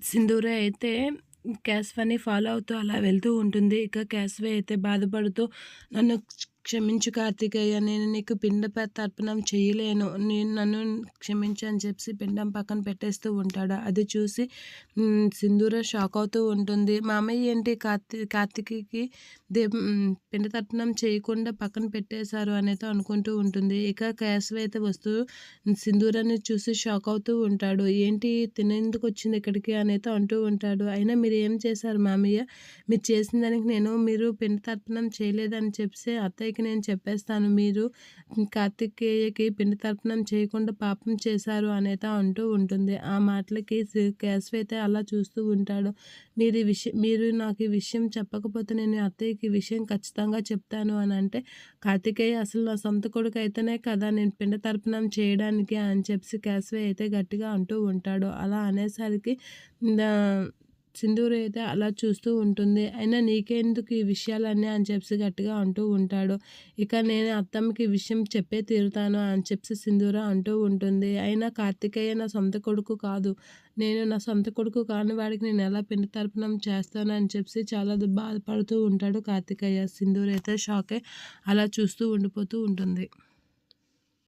సింధూర అయితే క్యాస్వాని ఫాలో అవుతూ అలా వెళ్తూ ఉంటుంది. ఇక క్యాస్వే అయితే బాధపడుతూ నన్ను క్షమించు కార్తికేయ, నేను నీకు తర్పణం చేయలేను, నన్ను క్షమించు అని చెప్పి పిండం పక్కన పెట్టేస్తూ ఉంటాడు. అది చూసి సింధూర షాక్ అవుతూ ఉంటుంది. మామయ్య ఏంటి కార్తిక్కి పిండ తర్పణం చేయకుండా పక్కన పెట్టేశారు అనేది అనుకుంటూ ఉంటుంది. ఇక క్యాస్వే అయితే వస్తూ సింధూరాన్ని చూసి షాక్ అవుతూ ఉంటాడు. ఏంటి తినేందుకు వచ్చింది ఇక్కడికి అనేది అంటూ ఉంటాడు. అయినా మీరు ఏం చేశారు మామయ్య, మీరు చేసిన దానికి మీరు పిండ తర్పణం చేయలేదని చెప్పి అత్తయ్యకి నేను చెప్పేస్తాను, మీరు కార్తికేయకి పిండ తర్పణం చేయకుండా పాపం చేశారు అనేది అంటూ ఉంటుంది. ఆ మాటలకి కేశవ్ అయితే అలా చూస్తూ ఉంటాడు. మీరు నాకు ఈ విషయం చెప్పకపోతే నేను అత్తయ్యకి ఈ విషయం ఖచ్చితంగా చెప్తాను అని అంటే, కార్తికేయ అసలు నా సొంత కొడుకు అయితేనే కదా నేను పిండ తర్పణం చేయడానికి అని చెప్పి కేశవ్ అయితే గట్టిగా అంటూ ఉంటాడు. అలా అనేసరికి సింధూర అయితే అలా చూస్తూ ఉంటుంది. అయినా నీకెందుకు ఈ విషయాలన్నీ అని చెప్పి గట్టిగా అంటూ ఉంటాడు. ఇక నేను అత్తమ్మకి ఈ విషయం చెప్పే తీరుతాను అని చెప్పి సింధూర అంటూ ఉంటుంది. అయినా కార్తికేయ నా సొంత కొడుకు కాదు, నేను నా సొంత కొడుకు కాని వాడికి నేను ఎలా పిండ తర్పణం చేస్తాను అని చెప్పి చాలా బాధపడుతూ ఉంటాడు కార్తికేయ. సింధూర అయితే షాక్ అయి అలా చూస్తూ ఉండిపోతూ ఉంటుంది.